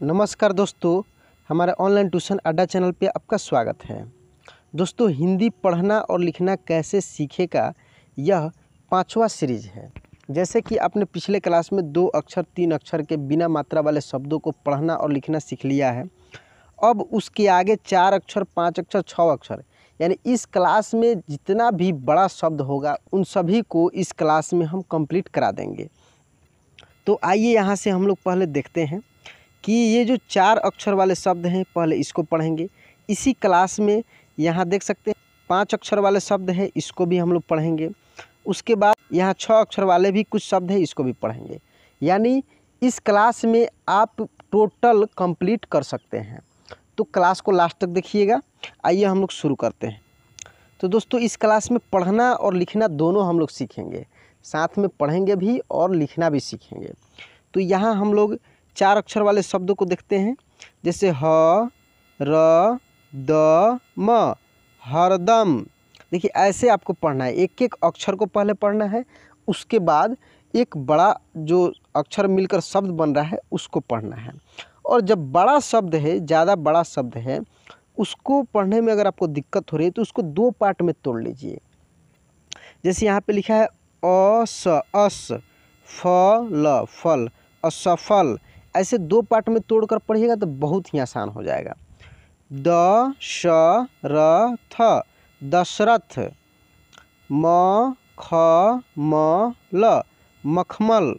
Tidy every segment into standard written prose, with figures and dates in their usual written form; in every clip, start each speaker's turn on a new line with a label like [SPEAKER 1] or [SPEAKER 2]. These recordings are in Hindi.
[SPEAKER 1] नमस्कार दोस्तों, हमारे ऑनलाइन ट्यूशन अड्डा चैनल पे आपका स्वागत है। दोस्तों, हिंदी पढ़ना और लिखना कैसे सीखेगा, यह 5वां सीरीज़ है। जैसे कि आपने पिछले क्लास में 2 अक्षर 3 अक्षर के बिना मात्रा वाले शब्दों को पढ़ना और लिखना सीख लिया है। अब उसके आगे 4 अक्षर 5 अक्षर 6 अक्षर यानी इस क्लास में जितना भी बड़ा शब्द होगा उन सभी को इस क्लास में हम कंप्लीट करा देंगे। तो आइए यहाँ से हम लोग पहले देखते हैं कि ये जो 4 अक्षर वाले शब्द हैं, पहले इसको पढ़ेंगे। इसी क्लास में यहाँ देख सकते हैं 5 अक्षर वाले शब्द हैं, इसको भी हम लोग पढ़ेंगे। उसके बाद यहाँ 6 अक्षर वाले भी कुछ शब्द हैं, इसको भी पढ़ेंगे। यानी इस क्लास में आप टोटल कंप्लीट कर सकते हैं। तो क्लास को लास्ट तक देखिएगा। आइए हम लोग शुरू करते हैं। तो दोस्तों, इस क्लास में पढ़ना और लिखना दोनों हम लोग सीखेंगे, साथ में पढ़ेंगे भी और लिखना भी सीखेंगे। तो यहाँ हम लोग 4 अक्षर वाले शब्दों को देखते हैं, जैसे ह, र, द, म, हरदम। देखिए ऐसे आपको पढ़ना है, एक एक अक्षर को पहले पढ़ना है, उसके बाद एक बड़ा जो अक्षर मिलकर शब्द बन रहा है उसको पढ़ना है। और जब बड़ा शब्द है, ज़्यादा बड़ा शब्द है, उसको पढ़ने में अगर आपको दिक्कत हो रही है तो उसको 2 पार्ट में तोड़ लीजिए। जैसे यहाँ पे लिखा है अस, फल, फल, असफल। ऐसे 2 पार्ट में तोड़कर पढ़िएगा तो बहुत ही आसान हो जाएगा। दशरथ, दशरथ। मखमल, मखमल।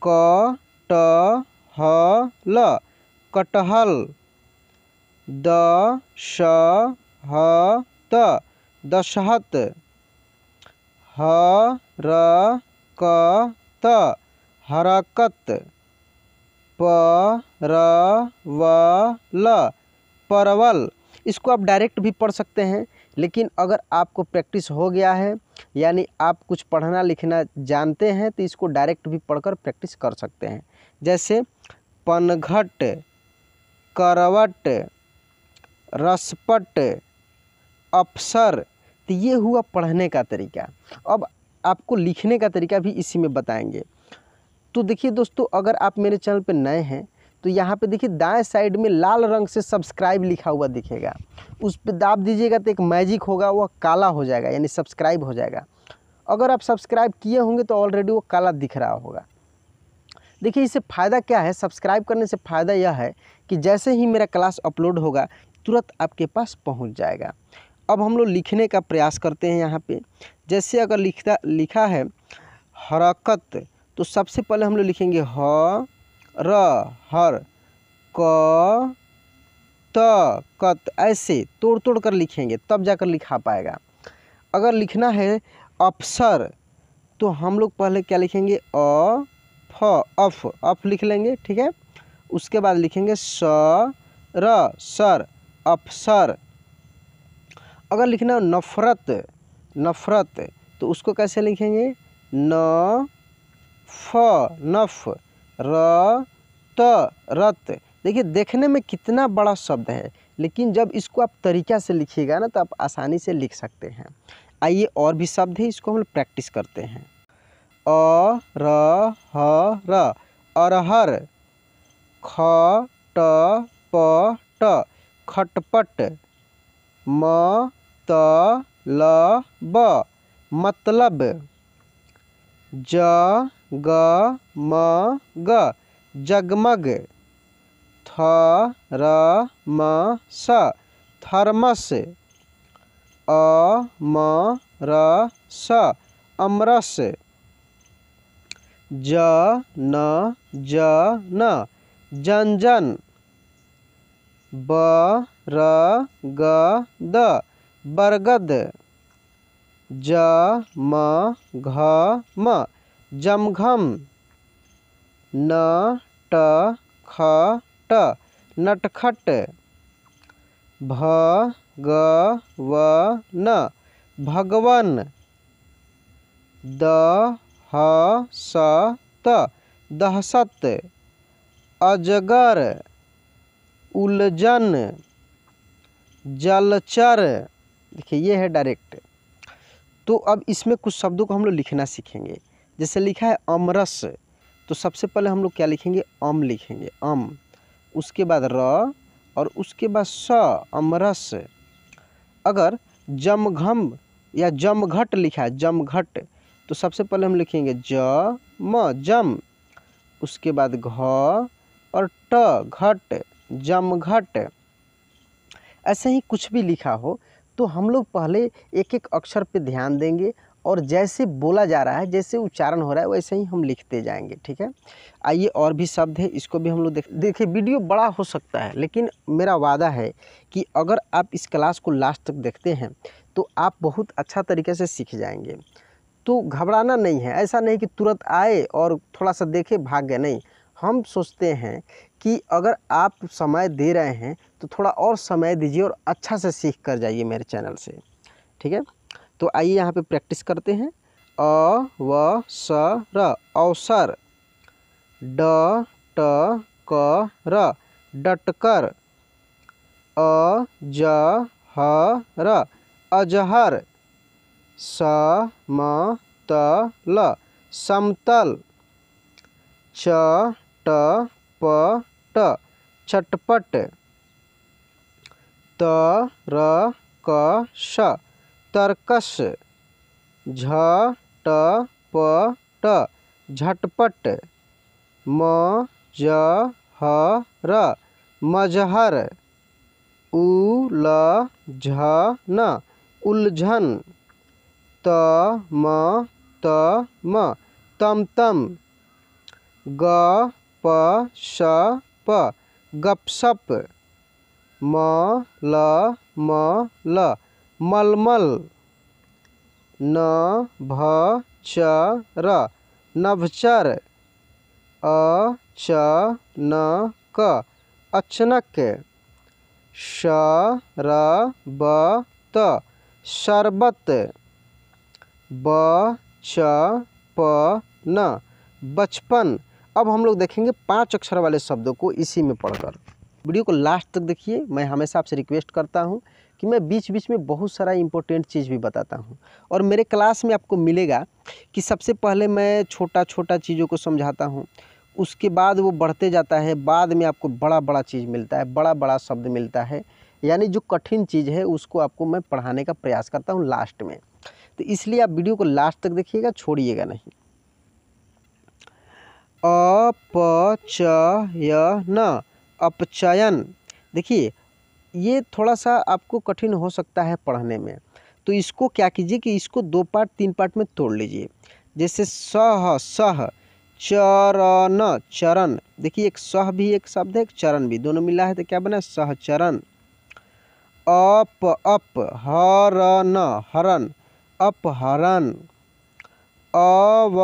[SPEAKER 1] कटहल, कटहल। दशहत, दशहत। हरकत, हरकत। परवल, परवल। इसको आप डायरेक्ट भी पढ़ सकते हैं, लेकिन अगर आपको प्रैक्टिस हो गया है यानी आप कुछ पढ़ना लिखना जानते हैं तो इसको डायरेक्ट भी पढ़कर प्रैक्टिस कर सकते हैं। जैसे पनघट, करवट, रसपट, अफसर। तो ये हुआ पढ़ने का तरीका। अब आपको लिखने का तरीका भी इसी में बताएंगे। तो देखिए दोस्तों, अगर आप मेरे चैनल पे नए हैं तो यहाँ पे देखिए दाएं साइड में लाल रंग से सब्सक्राइब लिखा हुआ दिखेगा, उस पर दाब दीजिएगा तो एक मैजिक होगा, वह काला हो जाएगा यानी सब्सक्राइब हो जाएगा। अगर आप सब्सक्राइब किए होंगे तो ऑलरेडी वो काला दिख रहा होगा। देखिए इससे फ़ायदा क्या है, सब्सक्राइब करने से फ़ायदा यह है कि जैसे ही मेरा क्लास अपलोड होगा तुरंत आपके पास पहुँच जाएगा। अब हम लोग लिखने का प्रयास करते हैं। यहाँ पे जैसे अगर लिखा है हरकत, तो सबसे पहले हम लोग लिखेंगे ह, र, हर, क, त, कत। ऐसे तोड़ तोड़ कर लिखेंगे तब जाकर लिखा पाएगा। अगर लिखना है अफसर तो हम लोग पहले क्या लिखेंगे, अ, फ, अफ लिख लेंगे, ठीक है। उसके बाद लिखेंगे स, र, सर, अफसर। अगर लिखना है नफ़रत, नफ़रत, तो उसको कैसे लिखेंगे, न, फ, नफ, र, त, रत। देखिए देखने में कितना बड़ा शब्द है, लेकिन जब इसको आप तरीक़ा से लिखिएगा ना तो आप आसानी से लिख सकते हैं। आइए और भी शब्द है, इसको हम प्रैक्टिस करते हैं। अ, र, ह, र, अरहर। ख, ट, प, ट, खटपट। म, त, ल, ब, मतलब। ज, ग, म, ग, जगमग। थ, र, म, स, थर्मस। अ, म, र, स, अमरस। ज, न, जंजन। ब, र, ग, द, बरगद। ज, म, घ, म, जमघम। न, ट, ख, ट, नटखट। भ, ग, व, न, भगवन। द, ह, स, त, दहशत। अजगर, उलझन, जलचर। देखिए ये है डायरेक्ट। तो अब इसमें कुछ शब्दों को हम लोग लिखना सीखेंगे। जैसे लिखा है अमरस, तो सबसे पहले हम लोग क्या लिखेंगे, अम लिखेंगे, अम, उसके बाद र और उसके बाद स, अमरस। अगर जमघम या जमघट लिखा है, जमघट, तो सबसे पहले हम लिखेंगे ज म, जम, उसके बाद घ और ट, घट, जमघट। ऐसे ही कुछ भी लिखा हो तो हम लोग पहले एक एक अक्षर पे ध्यान देंगे और जैसे बोला जा रहा है, जैसे उच्चारण हो रहा है, वैसे ही हम लिखते जाएंगे, ठीक है। आइए और भी शब्द है, इसको भी हम लोग देखिए वीडियो बड़ा हो सकता है, लेकिन मेरा वादा है कि अगर आप इस क्लास को लास्ट तक देखते हैं तो आप बहुत अच्छा तरीके से सीख जाएंगे। तो घबराना नहीं है, ऐसा नहीं कि तुरंत आए और थोड़ा सा देखे भाग गए, नहीं। हम सोचते हैं कि अगर आप समय दे रहे हैं तो थोड़ा और समय दीजिए और अच्छा से सीख कर जाइए मेरे चैनल से, ठीक है। तो आइए यहाँ पे प्रैक्टिस करते हैं। अ व स र, अवसर। ड ट क र, डटकर। अ ज ह र, अजहर। स म त ल, समतल। च ट प ट, चटपट। त र क श, तरकश। झ ट प ट, झटपट। म ज ह र, मजहर। उ ल झ न, उलझन। त म त म, तमतम। ग प श प, गपशप। म ल म ल, मलमल। न भ च र, नभचर। अ च न क, अचनक। श र ब त, शरबत। ब च प न, बचपन। अब हम लोग देखेंगे 5 अक्षर वाले शब्दों को इसी में पढ़कर। वीडियो को लास्ट तक देखिए। मैं हमेशा आपसे रिक्वेस्ट करता हूं कि मैं बीच बीच में बहुत सारा इंपॉर्टेंट चीज़ भी बताता हूं, और मेरे क्लास में आपको मिलेगा कि सबसे पहले मैं छोटा छोटा चीज़ों को समझाता हूं, उसके बाद वो बढ़ते जाता है, बाद में आपको बड़ा बड़ा चीज़ मिलता है, बड़ा बड़ा शब्द मिलता है, यानी जो कठिन चीज़ है उसको आपको मैं पढ़ाने का प्रयास करता हूँ लास्ट में। तो इसलिए आप वीडियो को लास्ट तक देखिएगा, छोड़िएगा नहीं। अपचयन, अपचयन। देखिए ये थोड़ा सा आपको कठिन हो सकता है पढ़ने में, तो इसको क्या कीजिए कि इसको 2 पार्ट 3 पार्ट में तोड़ लीजिए। जैसे सह, सह, चरण, चरण। देखिए एक सह भी एक शब्द है, एक चरण भी, दोनों मिला है तो क्या बना, सहचरण। अप, अप, हरण, हरण, अपहरण। अव,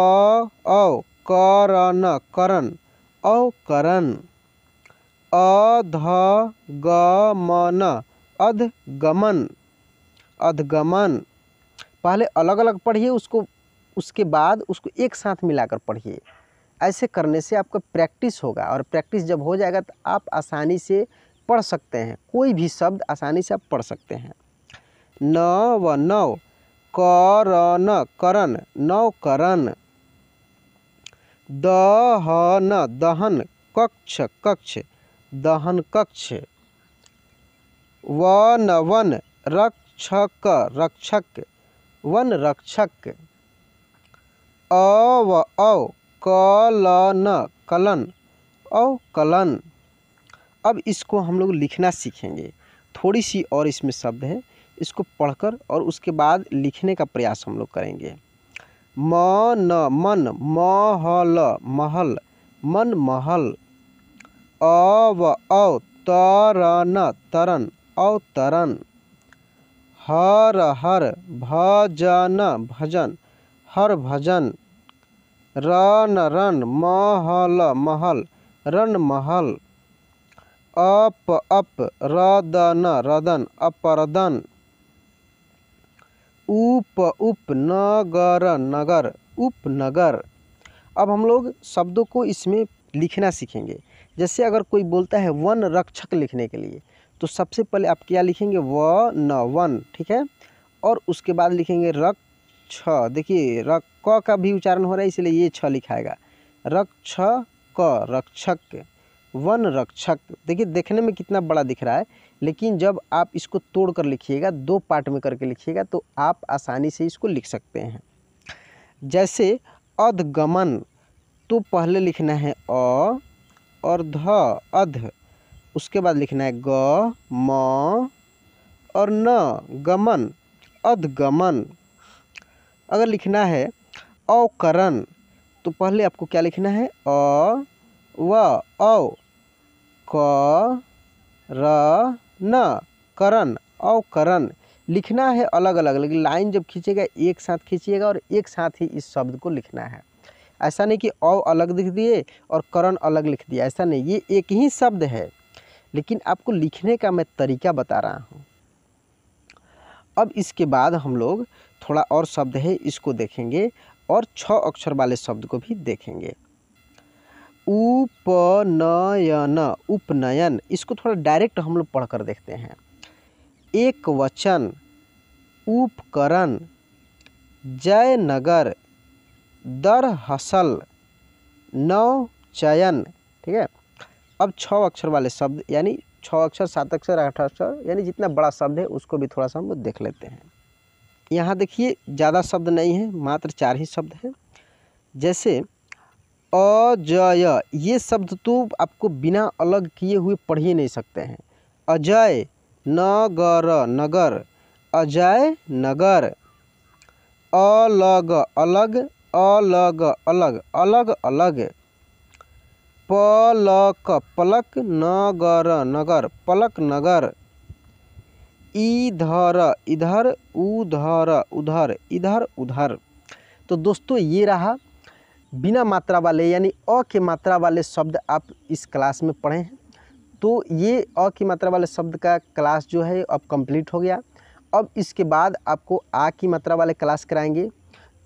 [SPEAKER 1] अव, करण, करण, अवकरण। अधगमन, अधगमन, अधगमन। पहले अलग अलग पढ़िए उसको, उसके बाद उसको एक साथ मिलाकर पढ़िए। ऐसे करने से आपका प्रैक्टिस होगा, और प्रैक्टिस जब हो जाएगा तो आप आसानी से पढ़ सकते हैं, कोई भी शब्द आसानी से आप पढ़ सकते हैं। नव, नव, करण, करण, नवकरण। दहन, दहन, कक्ष, कक्ष, दहन कक्ष। वन, वन, रक्षक, रक्षक, वन रक्षक। अव, अव, कलन, कलन, अवकलन। अब इसको हम लोग लिखना सीखेंगे, थोड़ी सी और इसमें शब्द है, इसको पढ़कर और उसके बाद लिखने का प्रयास हम लोग करेंगे। मन, मन, महल, महल, मन महल। अव, अव, तरण, तरण, अवतरण। हर, हर, भजन, भजन, हर भजन। रन, रन, महल, महल, रन महल। अप, अप, रदन, रदन, अपरदन। उप, उप, नगर, नगर, उपनगर। अब हम लोग शब्दों को इसमें लिखना सीखेंगे। जैसे अगर कोई बोलता है वन रक्षक लिखने के लिए, तो सबसे पहले आप क्या लिखेंगे, व न, वन, ठीक है। और उसके बाद लिखेंगे रक्ष। देखिए क का भी उच्चारण हो रहा है, इसलिए ये छ लिखाएगा। रक्षक, रक्षक, वन रक्षक। देखिए देखने में कितना बड़ा दिख रहा है, लेकिन जब आप इसको तोड़ कर लिखिएगा, 2 पार्ट में करके लिखिएगा तो आप आसानी से इसको लिख सकते हैं। जैसे अधगमन, तो पहले लिखना है अ और ध, अध, उसके बाद लिखना है ग, म और न, गमन, अधगमन। अगर लिखना है अवकरण, तो पहले आपको क्या लिखना है अ व, औ, क र न, करण, अवकरण। लिखना है अलग अलग, लेकिन लाइन जब खींचेगा एक साथ खींचिएगा और एक साथ ही इस शब्द को लिखना है। ऐसा नहीं कि औ अलग लिख दिए और करण अलग लिख दिया, ऐसा नहीं, ये एक ही शब्द है, लेकिन आपको लिखने का मैं तरीका बता रहा हूँ। अब इसके बाद हम लोग थोड़ा और शब्द है इसको देखेंगे और 6 अक्षर वाले शब्द को भी देखेंगे। उपनयन, उपनयन, इसको थोड़ा डायरेक्ट हम लोग पढ़कर देखते हैं। एक वचन, उपकरण, जयनगर, दरअसल, नवचयन। ठीक है, अब 6 अक्षर वाले शब्द, यानी 6 अक्षर, 7 अक्षर, 8 अक्षर, यानी जितना बड़ा शब्द है उसको भी थोड़ा सा हम देख लेते हैं। यहाँ देखिए ज़्यादा शब्द नहीं है, मात्र 4 ही शब्द हैं। जैसे अजय, ये शब्द तो आपको बिना अलग किए हुए पढ़ ही नहीं सकते हैं। अजय, नगर, नगर, अजय नगर। अलग, अलग, अलग अलग, अलग अलग। पलक, पलक, नगर, नगर, पलक नगर। इधर, इधर, उधर, उधर, इधर उधर। तो दोस्तों ये रहा बिना मात्रा वाले यानी अ के मात्रा वाले शब्द आप इस क्लास में पढ़े हैं। तो ये अ की मात्रा वाले शब्द का क्लास जो है अब कंप्लीट हो गया। अब इसके बाद आपको आ की मात्रा वाले क्लास कराएंगे।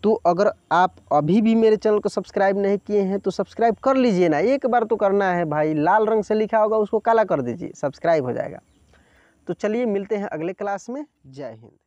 [SPEAKER 1] तो अगर आप अभी भी मेरे चैनल को सब्सक्राइब नहीं किए हैं तो सब्सक्राइब कर लीजिए ना, एक बार तो करना है भाई, लाल रंग से लिखा होगा उसको काला कर दीजिए, सब्सक्राइब हो जाएगा। तो चलिए मिलते हैं अगले क्लास में। जय हिंद।